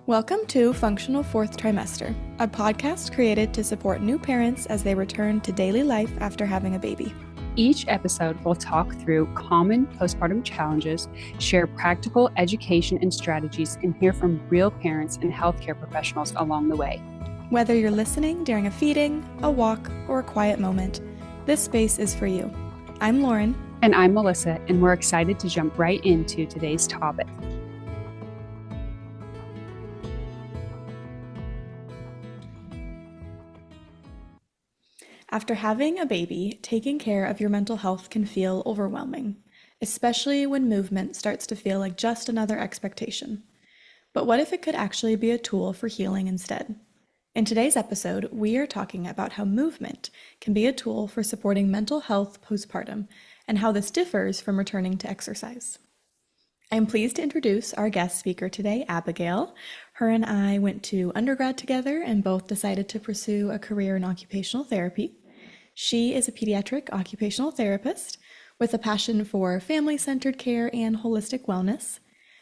Welcome to Functional Fourth Trimester, a podcast created to support new parents as they return to daily life after having a baby. Each episode will talk through common postpartum challenges, share practical education and strategies, and hear from real parents and healthcare professionals along the way. Whether you're listening during a feeding, a walk, or a quiet moment, this space is for you. I'm Lauren. And I'm Melissa, and we're excited to jump right into today's topic. After having a baby, taking care of your mental health can feel overwhelming, especially when movement starts to feel like just another expectation. But what if it could actually be a tool for healing instead? In today's episode, we are talking about how movement can be a tool for supporting mental health postpartum and how this differs from returning to exercise. I'm pleased to introduce our guest speaker today, Abigail. Her and I went to undergrad together and both decided to pursue a career in occupational therapy. She is a pediatric occupational therapist with a passion for family-centered care and holistic wellness.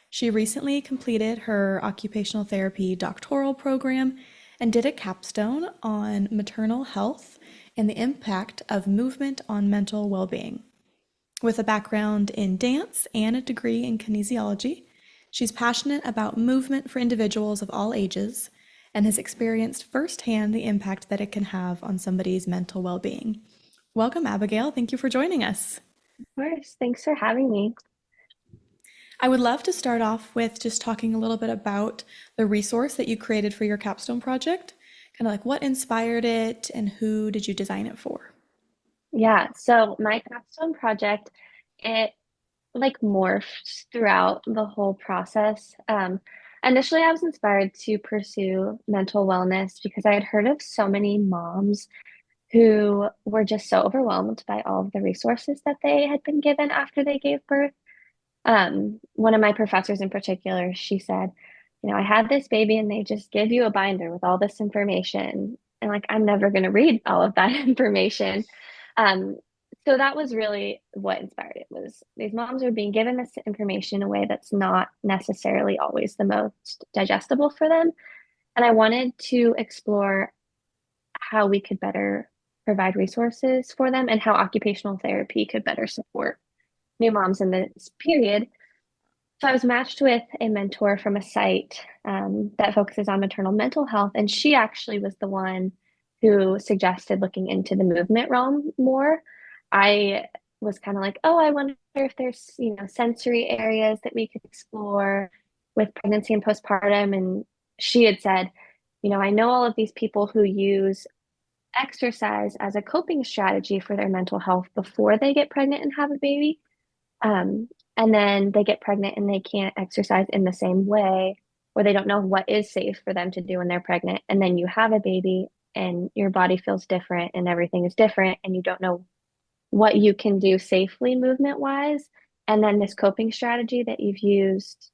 She recently completed her occupational therapy doctoral program and did a capstone on maternal health and the impact of movement on mental well-being. With a background in dance and a degree in kinesiology, she's passionate about movement for individuals of all ages and has experienced firsthand the impact that it can have on somebody's mental well-being. Welcome, Abigail. Thank you for joining us. Of course. Thanks for having me. I would love to start off with just talking a little bit about the resource that you created for your capstone project, kind of like what inspired it and who did you design it for? Yeah, so my capstone project, it morphed throughout the whole process. Initially, I was inspired to pursue mental wellness because I had heard of so many moms who were just so overwhelmed by all of the resources that they had been given after they gave birth. One of my professors in particular, she said, I had this baby and they just give you a binder with all this information. And I'm never going to read all of that information. Um, so that was really what inspired it was these moms are being given this information in a way that's not necessarily always the most digestible for them. And I wanted to explore how we could better provide resources for them and how occupational therapy could better support new moms in this period. So I was matched with a mentor from a site that focuses on maternal mental health. And she actually was the one who suggested looking into the movement realm more. I was kind of like, oh, I wonder if there's, sensory areas that we could explore with pregnancy and postpartum. And she had said, I know all of these people who use exercise as a coping strategy for their mental health before they get pregnant and have a baby. And then they get pregnant and they can't exercise in the same way, or they don't know what is safe for them to do when they're pregnant. And then you have a baby and your body feels different and everything is different and you don't know what you can do safely movement wise. And then this coping strategy that you've used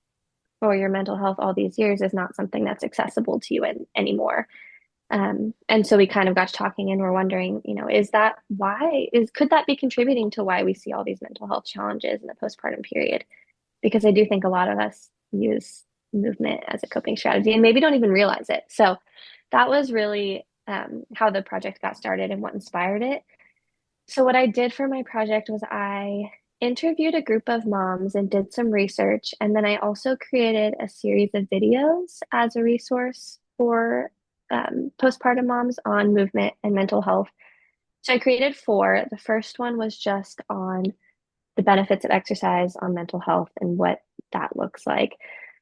for your mental health all these years is not something that's accessible to you anymore. And so we kind of got to talking and we're wondering, could that be contributing to why we see all these mental health challenges in the postpartum period? Because I do think a lot of us use movement as a coping strategy and maybe don't even realize it. So that was really how the project got started and what inspired it. So what I did for my project was I interviewed a group of moms and did some research. And then I also created a series of videos as a resource for postpartum moms on movement and mental health. So I created 4. The first one was just on the benefits of exercise on mental health and what that looks like.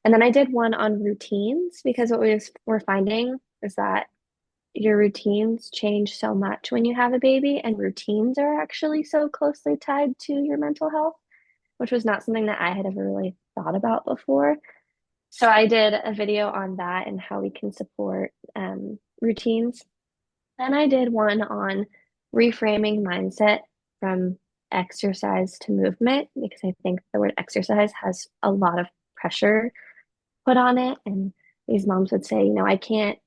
And then I did one on routines because what we're finding is that your routines change so much when you have a baby, and routines are actually so closely tied to your mental health, which was not something that I had ever really thought about before. So I did a video on that and how we can support routines. Then I did one on reframing mindset from exercise to movement, because I think the word exercise has a lot of pressure put on it. And these moms would say, I can't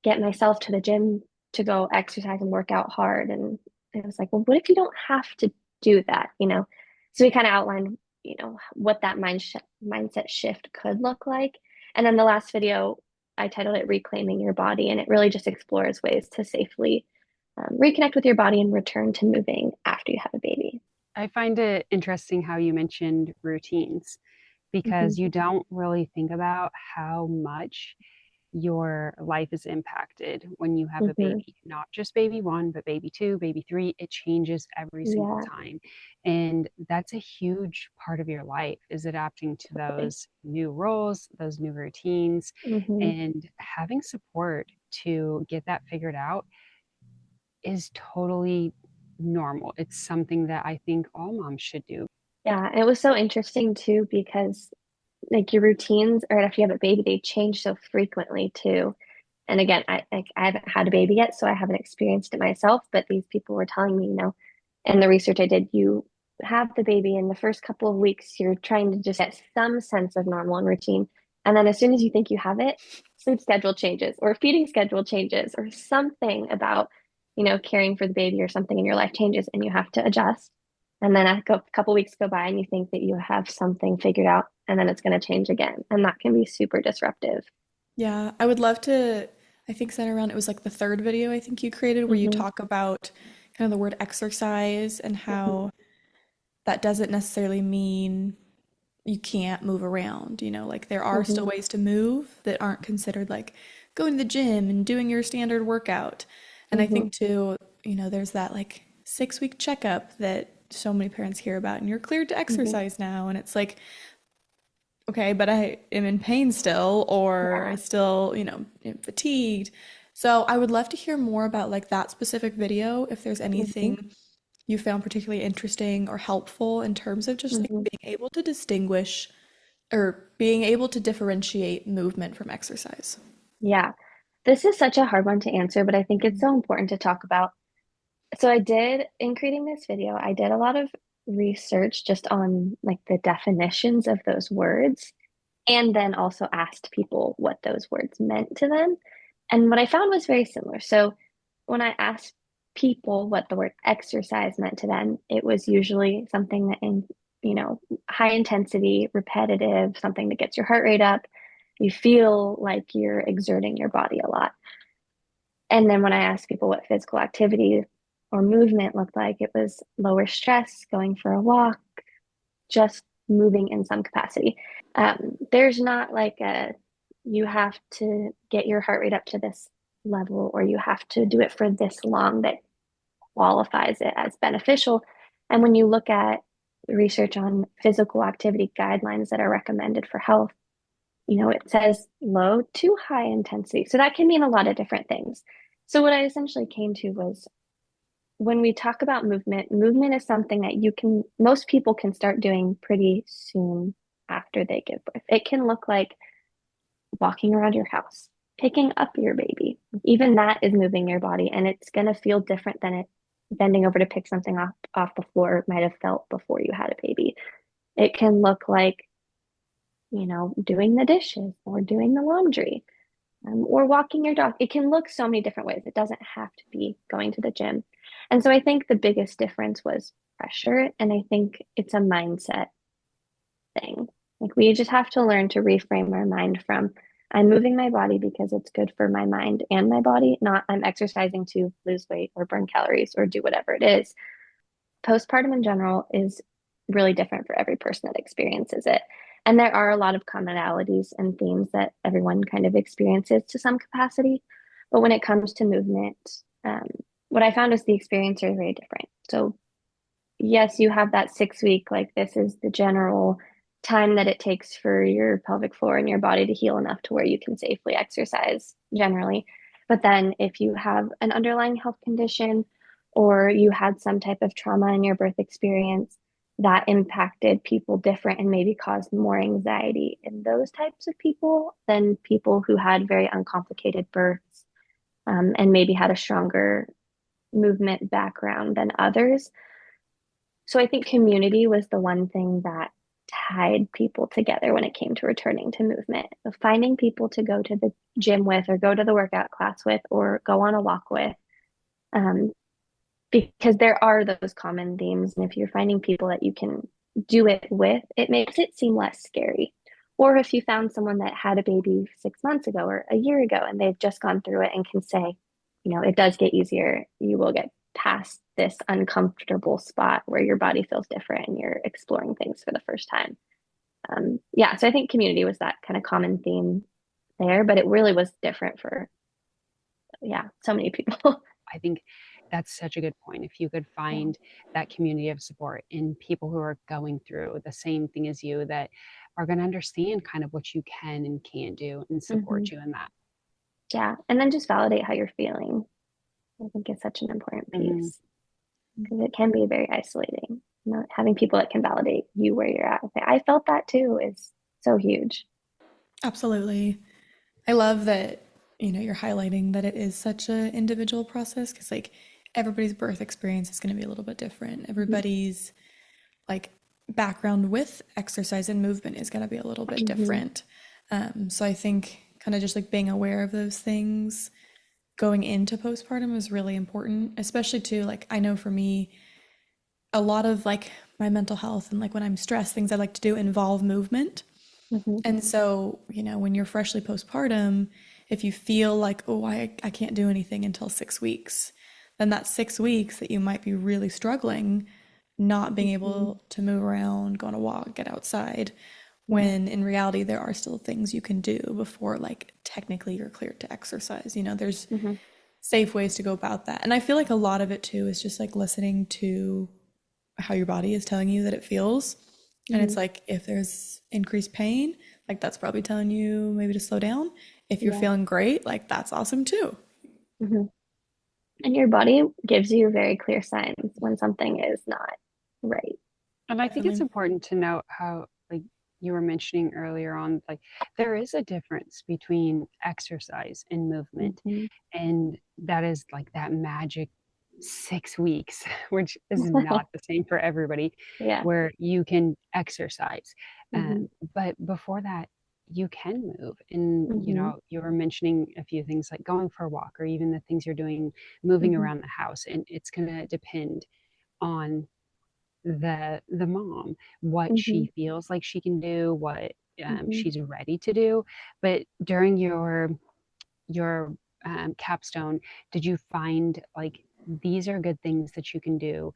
get myself to the gym to go exercise and work out hard. And I was like, well, what if you don't have to do that? So we kind of outlined what that mindset shift could look like. And then the last video I titled it Reclaiming Your Body, and it really just explores ways to safely reconnect with your body and return to moving after you have a baby. I find it interesting how you mentioned routines Hmm. because you don't really think about how much your life is impacted when you have a Hmm. baby. Not just baby one, but baby two, baby three. It changes every single Yeah, time. And that's a huge part of your life is adapting to totally. those new roles, those new routines, Hmm. and having support to get that figured out is totally normal. It's something that I think all moms should do. Yeah, and it was so interesting too because like your routines right after you have a baby, they change so frequently too. And again, I haven't had a baby yet, so I haven't experienced it myself, but these people were telling me, in the research I did, you have the baby in the first couple of weeks, you're trying to just get some sense of normal and routine. And then as soon as you think you have it, sleep schedule changes or feeding schedule changes or something about, caring for the baby or something in your life changes and you have to adjust. And then a couple weeks go by and you think that you have something figured out and then it's going to change again. And that can be super disruptive. Yeah, I would love to, I think center around it was like the third video I think you created where you Hmm. talk about kind of the word exercise and Hmm. how that doesn't necessarily mean you can't move around, like there are still Hmm. ways to move that aren't considered like going to the gym and doing your standard workout. And I Hmm. think too, there's that like 6-week checkup that so many parents hear about and you're cleared to Hmm. exercise now. And it's like, okay, but I am in pain still, or I Yeah. still, am fatigued. So I would love to hear more about like that specific video, if there's Hmm. anything you found particularly interesting or helpful in terms of just like Hmm. being able to distinguish or being able to differentiate movement from exercise. Yeah. This is such a hard one to answer, but I think it's so important to talk about. So I did, in creating this video, I did a lot of research just on like the definitions of those words, and then also asked people what those words meant to them. And what I found was very similar. So when I asked people what the word exercise meant to them, it was usually something that you know, high intensity, repetitive, something that gets your heart rate up. You feel like you're exerting your body a lot. And then when I asked people what physical activity or movement looked like, it was lower stress, going for a walk, just moving in some capacity. There's not like you have to get your heart rate up to this level or you have to do it for this long that qualifies it as beneficial. And when you look at research on physical activity guidelines that are recommended for health, it says low to high intensity. So that can mean a lot of different things. So what I essentially came to was when we talk about movement, movement is something that most people can start doing pretty soon after they give birth. It can look like walking around your house, picking up your baby. Even that is moving your body, and it's going to feel different than it bending over to pick something off the floor might have felt before you had a baby. It can look like, doing the dishes or doing the laundry, or walking your dog. It can look so many different ways. It doesn't have to be going to the gym. And so I think the biggest difference was pressure. And I think it's a mindset thing. Like we just have to learn to reframe our mind from I'm moving my body because it's good for my mind and my body, not I'm exercising to lose weight or burn calories or do whatever it is. Postpartum in general is really different for every person that experiences it. And there are a lot of commonalities and themes that everyone kind of experiences to some capacity. But when it comes to movement, um, what I found is the experience are very different. So, yes, you have that 6 week, like this is the general time that it takes for your pelvic floor and your body to heal enough to where you can safely exercise generally. But then if you have an underlying health condition or you had some type of trauma in your birth experience that impacted people different and maybe caused more anxiety in those types of people than people who had very uncomplicated births, and maybe had a stronger movement background than others. So I think community was the one thing that tied people together when it came to returning to movement. So finding people to go to the gym with, or go to the workout class with, or go on a walk with, um, because there are those common themes. And if you're finding people that you can do it with, it makes it seem less scary. Or if you found someone that had a baby 6 months ago or a year ago and they've just gone through it and can say, it does get easier. You will get past this uncomfortable spot where your body feels different and you're exploring things for the first time. Yeah, so I think community was that kind of common theme there, but it really was different for, yeah, so many people. I think that's such a good point. If you could Yeah. find that community of support in people who are going through the same thing as you, that are going to understand kind of what you can and can't do and Hmm. support you in that. Yeah. And then just validate how you're feeling. I think is such an important Mhm. piece because it can be very isolating. Having people that can validate you where you're at. Say, I felt that too is so huge. Absolutely. I love that, you're highlighting that it is such an individual process because, like, everybody's birth experience is going to be a little bit different. Hmm. Everybody's, like, background with exercise and movement is going to be a little bit Hmm. different. So I think kind of just like being aware of those things going into postpartum is really important, especially too, like, I know for me, a lot of like my mental health and like when I'm stressed, things I like to do involve movement. Hmm. And so, when you're freshly postpartum, if you feel like, oh, I can't do anything until 6 weeks, then that's 6 weeks that you might be really struggling, not being Hmm. able to move around, go on a walk, get outside, Yeah. when in reality, there are still things you can do before, like, technically you're cleared to exercise. There's Hmm. safe ways to go about that. And I feel like a lot of it too is just like listening to how your body is telling you that it feels. And it's Hmm. like if there's increased pain, like that's probably telling you maybe to slow down. If you're Yeah. feeling great, like that's awesome too. Hmm. And your body gives you very clear signs when something is not right. And I think it's Definitely. important to note how, like you were mentioning earlier on, like there is a difference between exercise and movement. Hmm. And that is like that magic 6 weeks, which is not the same for everybody, Yeah. where you can exercise. Hmm. But before that, you can move. And, Hmm. you were mentioning a few things like going for a walk or even the things you're doing, moving Hmm. around the house. And it's going to depend on the mom, what Hmm. she feels like she can do, what Hmm. she's ready to do. But during your capstone, did you find like these are good things that you can do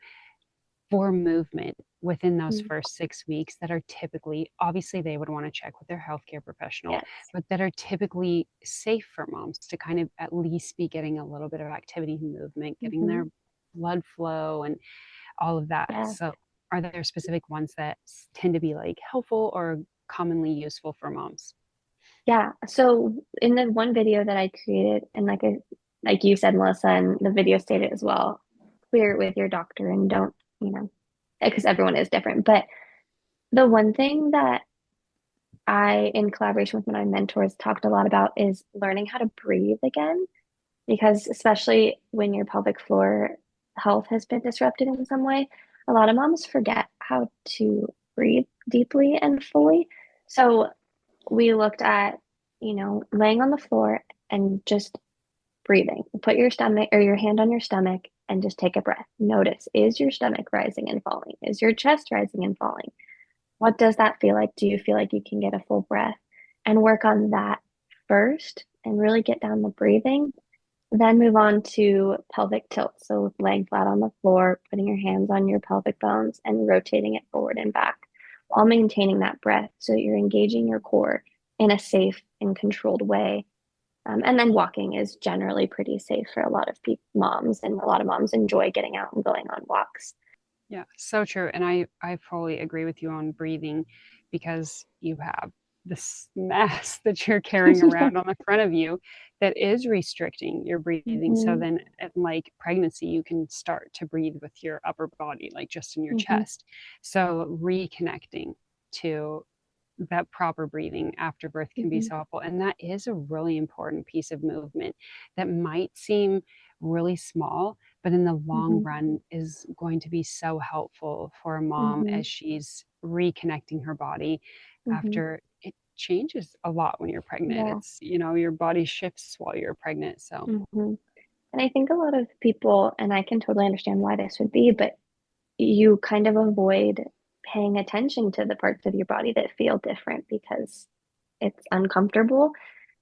for movement within those first 6 weeks that are typically, obviously they would want to check with their healthcare professional, Yes. but that are typically safe for moms to kind of at least be getting a little bit of activity and movement, getting Hmm. their blood flow and all of that. Yeah. So, are there specific ones that tend to be like helpful or commonly useful for moms? Yeah. So in the one video that I created, and like you said, Melissa, and the video stated as well, clear it with your doctor and don't, because everyone is different. But the one thing that I, in collaboration with my mentors, talked a lot about is learning how to breathe again, because especially when your pelvic floor health has been disrupted in some way, a lot of moms forget how to breathe deeply and fully. So we looked at, laying on the floor and just breathing. Put your stomach or your hand on your stomach and just take a breath. Notice, is your stomach rising and falling? Is your chest rising and falling? What does that feel like? Do you feel like you can get a full breath? And work on that first and really get down the breathing. Then move on to pelvic tilt. So laying flat on the floor, putting your hands on your pelvic bones and rotating it forward and back while maintaining that breath so that you're engaging your core in a safe and controlled way. And then walking is generally pretty safe for a lot of moms, and a lot of moms enjoy getting out and going on walks. Yeah, so true. And I fully agree with you on breathing because you have this mass that you're carrying around on the front of you that is restricting your breathing. So Hmm. then, at like pregnancy, you can start to breathe with your upper body, like just in your Hmm. chest. So reconnecting to that proper breathing after birth can be Hmm. so helpful. And that is a really important piece of movement that might seem really small, but in the long Hmm. run is going to be so helpful for a mom Hmm. as she's reconnecting her body Hmm. after it changes a lot when you're pregnant. Yeah. It's, your body shifts while you're pregnant. So, Hmm. And I think a lot of people, and I can totally understand why this would be, but you kind of avoid paying attention to the parts of your body that feel different because it's uncomfortable.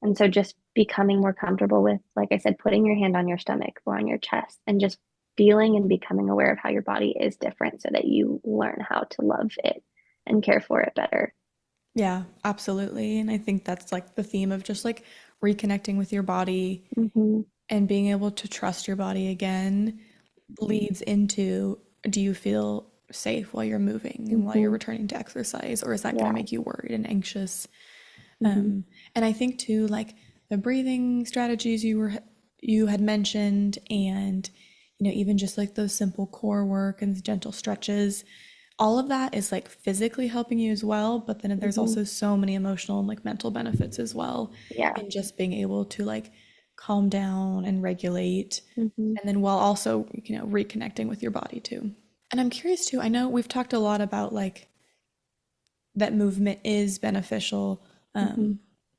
And so just becoming more comfortable with, like I said, putting your hand on your stomach or on your chest and just feeling and becoming aware of how your body is different so that you learn how to love it and care for it better. Yeah, absolutely. And I think that's like the theme of just like reconnecting with your body Hmm. and being able to trust your body again leads into, do you feel safe while you're moving and while you're Hmm. returning to exercise, or is that going to Yeah. make you worried and anxious? Hmm. And I think too, like the breathing strategies you had mentioned, and even just like those simple core work and gentle stretches, all of that is like physically helping you as well. But then there's Hmm. also so many emotional and like mental benefits as well, Yeah. in just being able to like calm down and regulate, Hmm. and then while also reconnecting with your body too. And I'm curious too. I know we've talked a lot about like that movement is beneficial Hmm.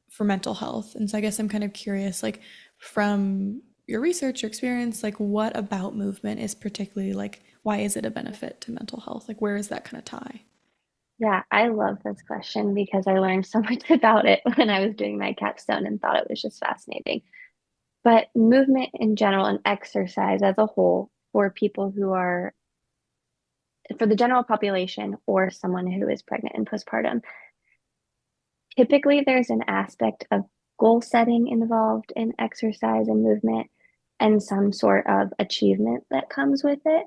for mental health. And so I guess I'm kind of curious, like from your research, your experience, like what about movement is particularly like, why is it a benefit to mental health? Like where is that kind of tie? Yeah, I love this question because I learned so much about it when I was doing my capstone and thought it was just fascinating. But movement in general and exercise as a whole for people who are, for the general population or someone who is pregnant and postpartum, typically there's an aspect of goal setting involved in exercise and movement and some sort of achievement that comes with it.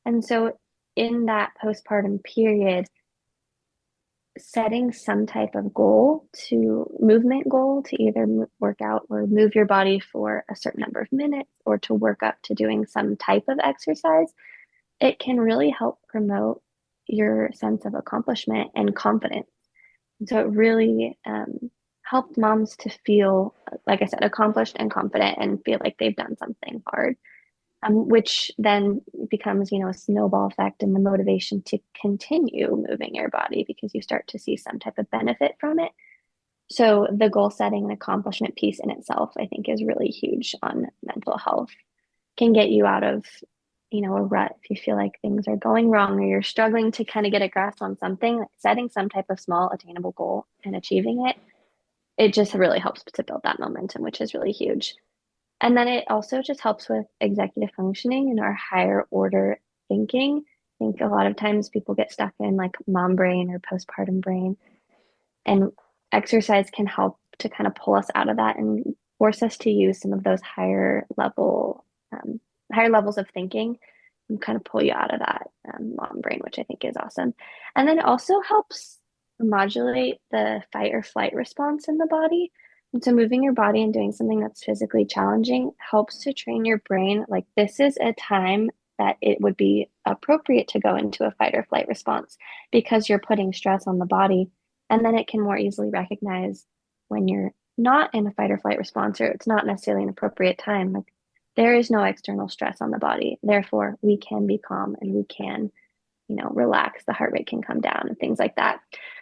And so in that postpartum period, setting some type of goal to movement goal to either work out or move your body for a certain number of minutes or to work up to doing some type of exercise, it can really help promote your sense of accomplishment and confidence. And so it really helped moms to feel, like I said, accomplished and confident and feel like they've done something hard, which then becomes, a snowball effect and the motivation to continue moving your body because you start to see some type of benefit from it. So the goal setting and accomplishment piece in itself, I think, is really huge on mental health. Can get you out of, a rut if you feel like things are going wrong or you're struggling to kind of get a grasp on something, like setting some type of small attainable goal and achieving it. It just really helps to build that momentum, which is really huge. And then it also just helps with executive functioning and our higher order thinking. I think a lot of times people get stuck in like mom brain or postpartum brain, and exercise can help to kind of pull us out of that and force us to use some of those higher levels of thinking and kind of pull you out of that mom brain, which I think is awesome. And then it also helps modulate the fight or flight response in the body. And so moving your body and doing something that's physically challenging helps to train your brain like this is a time that it would be appropriate to go into a fight or flight response because you're putting stress on the body. And then it can more easily recognize when you're not in a fight or flight response or it's not necessarily an appropriate time. Like there is no external stress on the body. Therefore, we can be calm and we can, relax. The heart rate can come down and things like that.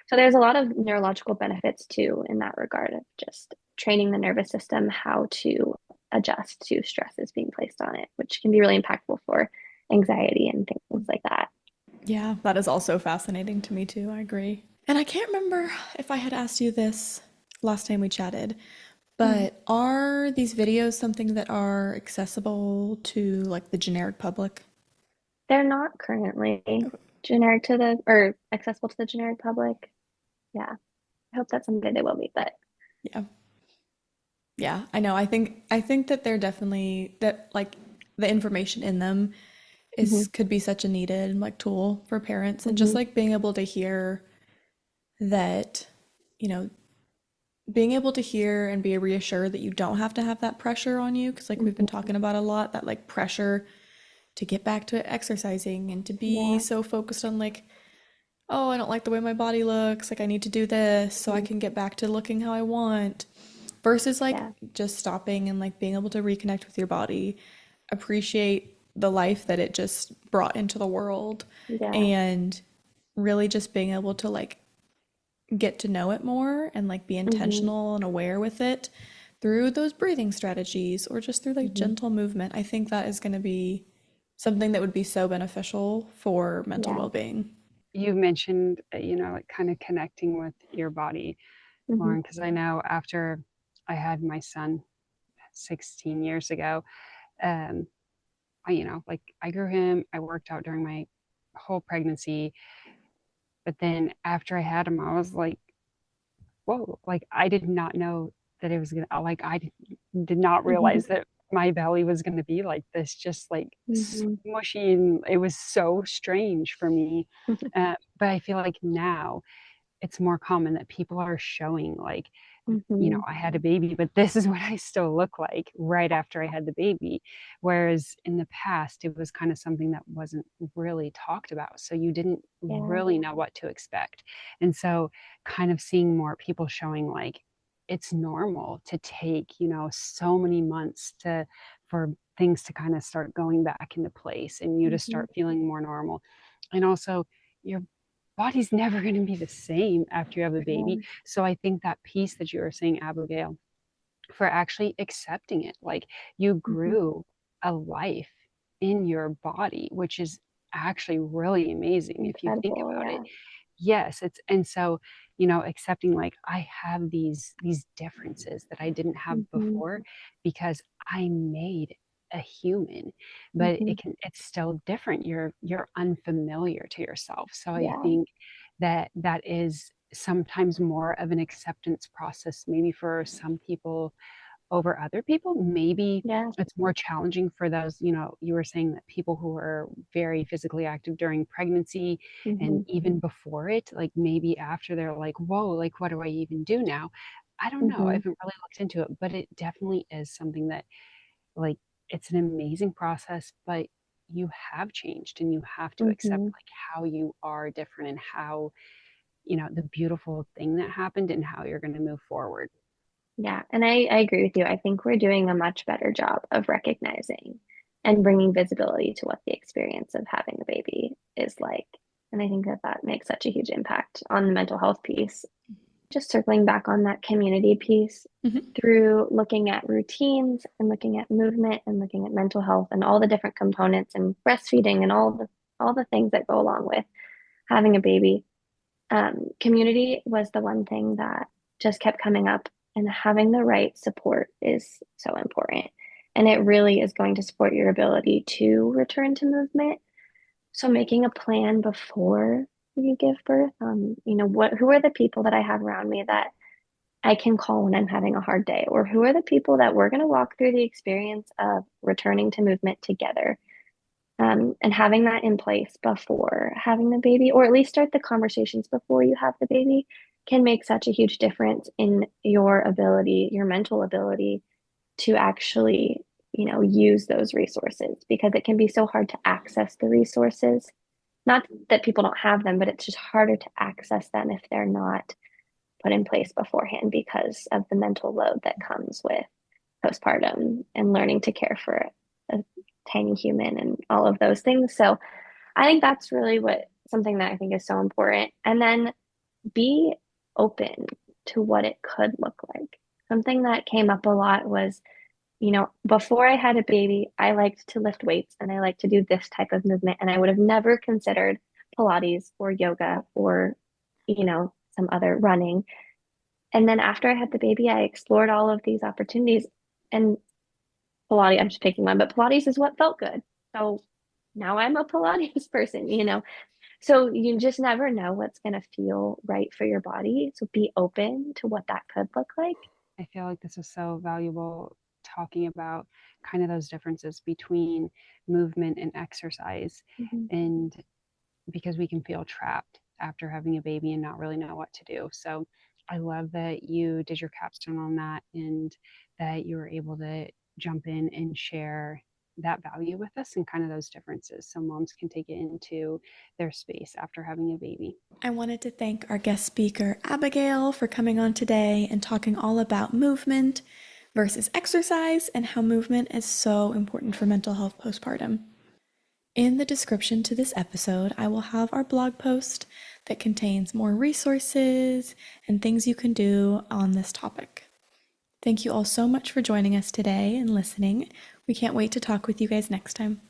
So there's a lot of neurological benefits too in that regard of just training the nervous system how to adjust to stresses being placed on it, which can be really impactful for anxiety and things like that. Yeah, that is also fascinating to me too. I agree. And I can't remember if I had asked you this last time we chatted, Mm. but are these videos something that are accessible to like the generic public? They're not currently generic to the or accessible to the generic public. Yeah, I hope that someday they will be, but Yeah. Yeah, I know. I think that they're definitely that like the information in them hmm. is could be such a needed like tool for parents, and just Hmm. like being able to hear that, you know, being able to hear and be reassured that you don't have to have that pressure on you, because like we've been Hmm. talking about a lot, that like pressure to get back to exercising and to be Yeah. so focused on like, oh, I don't like the way my body looks, like I need to do this so I Hmm. can get back to looking how I want, versus like Yeah. just stopping and like being able to reconnect with your body, appreciate the life that it just brought into the world, Yeah. and really just being able to like get to know it more and like be Hmm. intentional and aware with it through those breathing strategies or just through like Hmm. gentle movement. I think that is going to be something that would be so beneficial for mental Yeah. well-being. you mentioned, like kind of connecting with your body, Hmm. Lauren, because I know after I had my son 16 years ago, um, like I grew him, I worked out during my whole pregnancy, but then after I had him, I was like, whoa, like I did not know that it was gonna, like did not realize that my belly was gonna be like this, just like Hmm. smushy, and it was so strange for me. But I feel like now it's more common that people are showing like, Hmm. I had a baby, but this is what I still look like right after I had the baby. Whereas in the past, it was kind of something that wasn't really talked about. So you didn't Yeah. really know what to expect. And so, kind of seeing more people showing like it's normal to take, so many months for things to kind of start going back into place and you to Hmm. start feeling more normal. And also, your body's never going to be the same after you have a baby. Yeah. So I think that piece that you were saying, Abigail, for actually accepting it, like you Hmm. grew a life in your body, which is actually really amazing if you think Incredible. about it. Yeah. Yes, it's, and so, accepting like I have these differences that I didn't have Hmm. before because I made a human, but Hmm. it's still different. You're unfamiliar to yourself. So I Yeah. think that is sometimes more of an acceptance process, maybe for some people over other people. Maybe Yeah. it's more challenging for those, you were saying that people who are very physically active during pregnancy and Hmm. even before it, like maybe after they're like, whoa, like what do I even do now? I don't know. I Hmm. haven't really looked into it, but it definitely is something that, like, it's an amazing process, but you have changed and you have to accept Hmm. like how you are different and how, the beautiful thing that happened and how you're going to move forward. Yeah, and I agree with you. I think we're doing a much better job of recognizing and bringing visibility to what the experience of having a baby is like. And I think that that makes such a huge impact on the mental health piece. Just circling back on that community piece, Hmm. through looking at routines and looking at movement and looking at mental health and all the different components and breastfeeding and all the things that go along with having a baby. Community was the one thing that just kept coming up, and having the right support is so important. And it really is going to support your ability to return to movement. So making a plan before you give birth, who are the people that I have around me that I can call when I'm having a hard day, or who are the people that we're going to walk through the experience of returning to movement together, and having that in place before having the baby, or at least start the conversations before you have the baby, can make such a huge difference in your ability, your mental ability to actually, use those resources, because it can be so hard to access the resources. Not that people don't have them, but it's just harder to access them if they're not put in place beforehand because of the mental load that comes with postpartum and learning to care for a tiny human and all of those things. So I think that's really what something that I think is so important. And then be open to what it could look like. Something that came up a lot was, before I had a baby, I liked to lift weights and I liked to do this type of movement. And I would have never considered Pilates or yoga or, some other running. And then after I had the baby, I explored all of these opportunities. And Pilates, I'm just picking one, but Pilates is what felt good. So now I'm a Pilates person. So you just never know what's going to feel right for your body. So be open to what that could look like. I feel like this is so valuable, talking about kind of those differences between movement and exercise. Mhm. And because we can feel trapped after having a baby and not really know what to do. So I love that you did your capstone on that and that you were able to jump in and share that value with us and kind of those differences so moms can take it into their space after having a baby. I wanted to thank our guest speaker, Abigail, for coming on today and talking all about movement versus exercise and how movement is so important for mental health postpartum. In the description to this episode, I will have our blog post that contains more resources and things you can do on this topic. Thank you all so much for joining us today and listening. We can't wait to talk with you guys next time.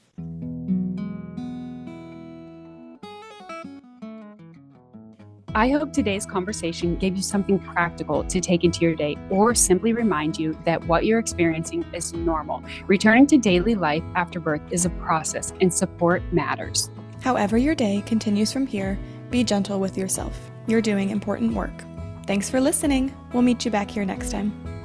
I hope today's conversation gave you something practical to take into your day, or simply remind you that what you're experiencing is normal. Returning to daily life after birth is a process, and support matters. However your day continues from here, be gentle with yourself. You're doing important work. Thanks for listening. We'll meet you back here next time.